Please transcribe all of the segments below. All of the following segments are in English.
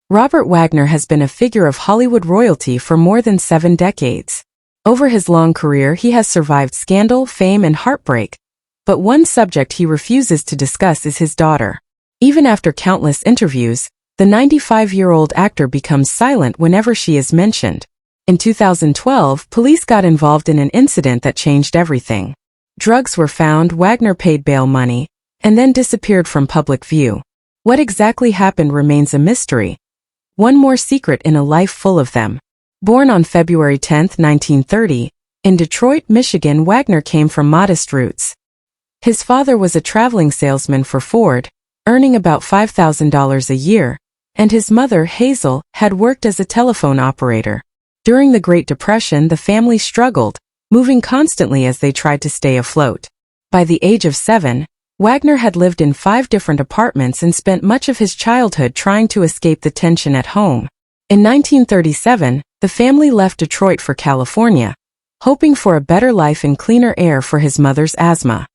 Robert Wagner has been a figure of Hollywood royalty for more than 7 decades. Over his long career he has survived scandal, fame and heartbreak, but one subject he refuses to discuss is his daughter. Even after countless interviews, the 95-year-old actor becomes silent whenever she is mentioned. In 2012, police got involved in an incident that changed everything. Drugs were found, Wagner paid bail money, and then disappeared from public view. What exactly happened remains a mystery. One more secret in a life full of them. Born on February 10, 1930, in Detroit, Michigan, Wagner came from modest roots. His father was a traveling salesman for Ford, earning about $5,000 a year, and his mother, Hazel, had worked as a telephone operator. During the Great Depression, the family struggled, moving constantly as they tried to stay afloat. By the age of 7, Wagner had lived in 5 different apartments and spent much of his childhood trying to escape the tension at home. In 1937, the family left Detroit for California, hoping for a better life and cleaner air for his mother's asthma.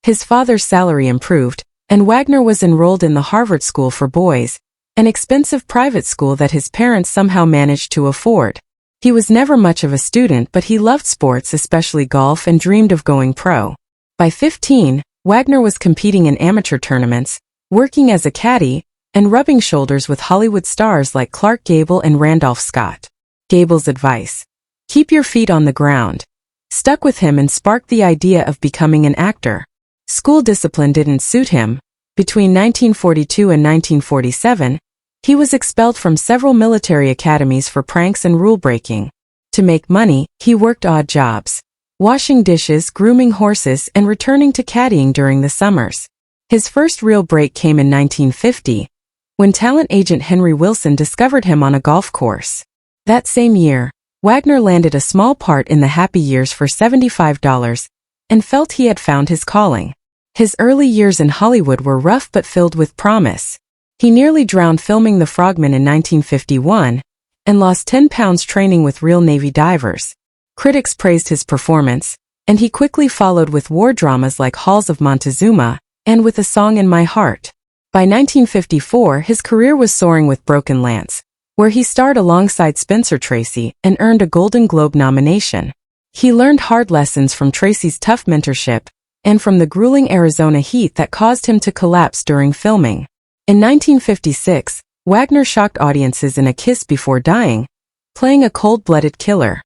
His father's salary improved, and Wagner was enrolled in the Harvard School for Boys, an expensive private school that his parents somehow managed to afford. He was never much of a student, but he loved sports, especially golf, and dreamed of going pro. By 15, Wagner was competing in amateur tournaments, working as a caddy, and rubbing shoulders with Hollywood stars like Clark Gable and Randolph Scott. Gable's advice, "Keep your feet on the ground," stuck with him and sparked the idea of becoming an actor. School discipline didn't suit him. Between 1942 and 1947, he was expelled from several military academies for pranks and rule-breaking. To make money, he worked odd jobs, washing dishes, grooming horses, and returning to caddying during the summers. His first real break came in 1950, when talent agent Henry Wilson discovered him on a golf course. That same year, Wagner landed a small part in The Happy Years for $75 and felt he had found his calling. His early years in Hollywood were rough but filled with promise. He nearly drowned filming The Frogman in 1951 and lost 10 pounds training with real Navy divers. Critics praised his performance, and he quickly followed with war dramas like Halls of Montezuma and With a Song in My Heart. By 1954, his career was soaring with Broken Lance, where he starred alongside Spencer Tracy and earned a Golden Globe nomination. He learned hard lessons from Tracy's tough mentorship and from the grueling Arizona heat that caused him to collapse during filming. In 1956, Wagner shocked audiences in A Kiss Before Dying, playing a cold-blooded killer.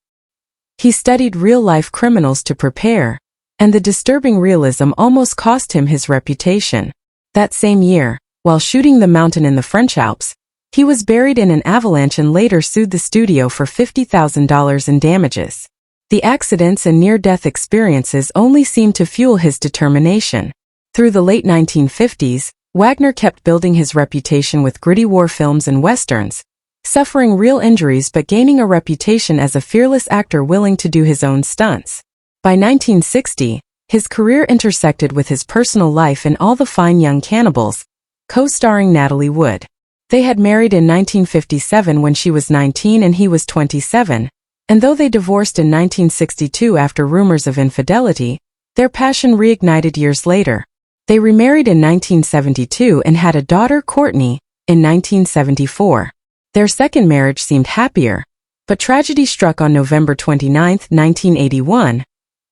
He studied real-life criminals to prepare, and the disturbing realism almost cost him his reputation. That same year, while shooting The Mountain in the French Alps, he was buried in an avalanche and later sued the studio for $50,000 in damages. The accidents and near-death experiences only seemed to fuel his determination. Through the late 1950s, Wagner kept building his reputation with gritty war films and westerns, suffering real injuries but gaining a reputation as a fearless actor willing to do his own stunts. By 1960, his career intersected with his personal life in All the Fine Young Cannibals, co-starring Natalie Wood. They had married in 1957 when she was 19 and he was 27, and though they divorced in 1962 after rumors of infidelity, their passion reignited years later. They remarried in 1972 and had a daughter, Courtney, in 1974. Their second marriage seemed happier, but tragedy struck on November 29, 1981,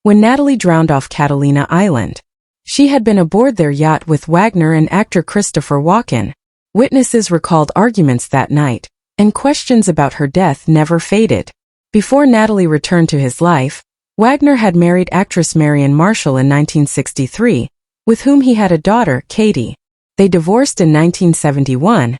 when Natalie drowned off Catalina Island. She had been aboard their yacht with Wagner and actor Christopher Walken. Witnesses recalled arguments that night, and questions about her death never faded. Before Natalie returned to his life, Wagner had married actress Marion Marshall in 1963, with whom he had a daughter, Katie. They divorced in 1971,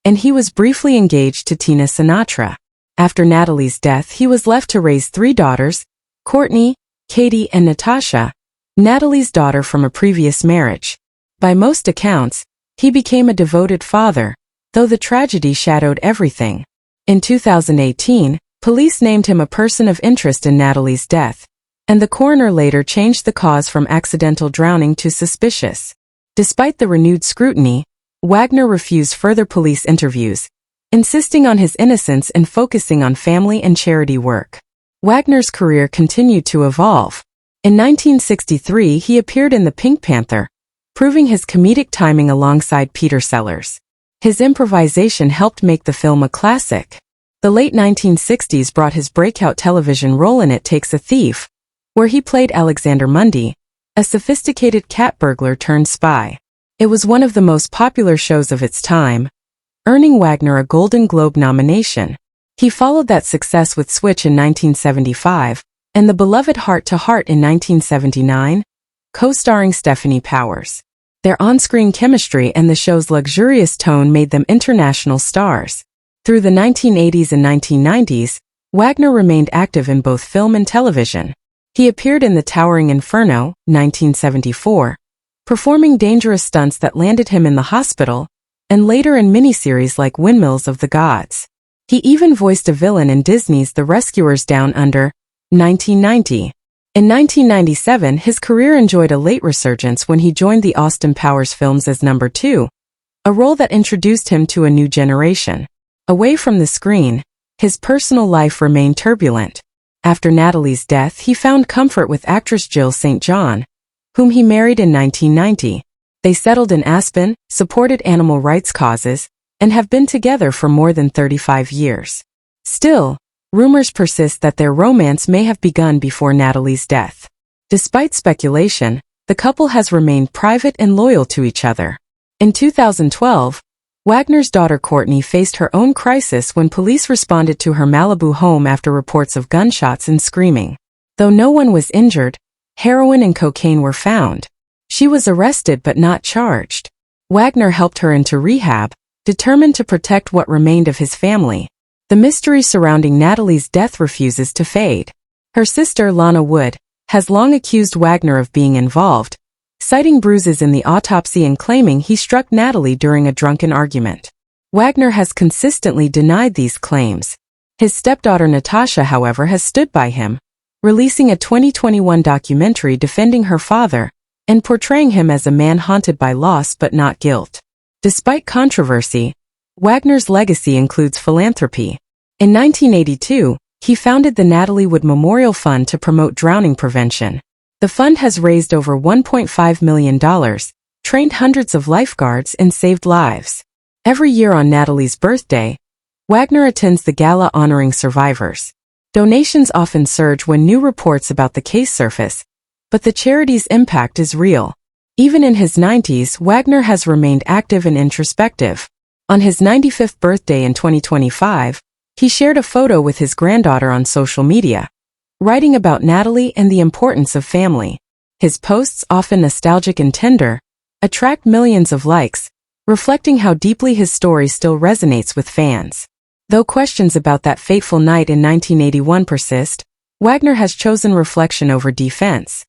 and he was briefly engaged to Tina Sinatra. After Natalie's death, he was left to raise 3 daughters, Courtney, Katie, and Natasha, Natalie's daughter from a previous marriage. By most accounts, he became a devoted father, though the tragedy shadowed everything. In 2018, police named him a person of interest in Natalie's death, and the coroner later changed the cause from accidental drowning to suspicious. Despite the renewed scrutiny, Wagner refused further police interviews, insisting on his innocence and focusing on family and charity work. Wagner's career continued to evolve. In 1963, he appeared in The Pink Panther, proving his comedic timing alongside Peter Sellers. His improvisation helped make the film a classic. The late 1960s brought his breakout television role in It Takes a Thief, where he played Alexander Mundy, a sophisticated cat burglar turned spy. It was one of the most popular shows of its time, earning Wagner a Golden Globe nomination. He followed that success with Switch in 1975, and the beloved Heart to Heart in 1979, co-starring Stephanie Powers. Their on-screen chemistry and the show's luxurious tone made them international stars. Through the 1980s and 1990s, Wagner remained active in both film and television. He appeared in The Towering Inferno, 1974, performing dangerous stunts that landed him in the hospital, and later in miniseries like Windmills of the Gods. He even voiced a villain in Disney's The Rescuers Down Under, 1990. In 1997, his career enjoyed a late resurgence when he joined the Austin Powers films as number 2, a role that introduced him to a new generation. Away from the screen, his personal life remained turbulent. After Natalie's death, he found comfort with actress Jill St. John, whom he married in 1990. They settled in Aspen, supported animal rights causes, and have been together for more than 35 years. Still, rumors persist that their romance may have begun before Natalie's death. Despite speculation, the couple has remained private and loyal to each other. In 2012, Wagner's daughter Courtney faced her own crisis when police responded to her Malibu home after reports of gunshots and screaming. Though no one was injured, heroin and cocaine were found. She was arrested but not charged. Wagner helped her into rehab, determined to protect what remained of his family. The mystery surrounding Natalie's death refuses to fade. Her sister, Lana Wood, has long accused Wagner of being involved, citing bruises in the autopsy and claiming he struck Natalie during a drunken argument. Wagner has consistently denied these claims. His stepdaughter Natasha, however, has stood by him, releasing a 2021 documentary defending her father and portraying him as a man haunted by loss but not guilt. Despite controversy, Wagner's legacy includes philanthropy. In 1982, he founded the Natalie Wood Memorial Fund to promote drowning prevention. The fund has raised over $1.5 million, trained hundreds of lifeguards, and saved lives. Every year on Natalie's birthday, Wagner attends the gala honoring survivors. Donations often surge when new reports about the case surface, but the charity's impact is real. Even in his 90s, Wagner has remained active and introspective. On his 95th birthday in 2025, he shared a photo with his granddaughter on social media, writing about Natalie and the importance of family. His posts, often nostalgic and tender, attract millions of likes, reflecting how deeply his story still resonates with fans. Though questions about that fateful night in 1981 persist, Wagner has chosen reflection over defense.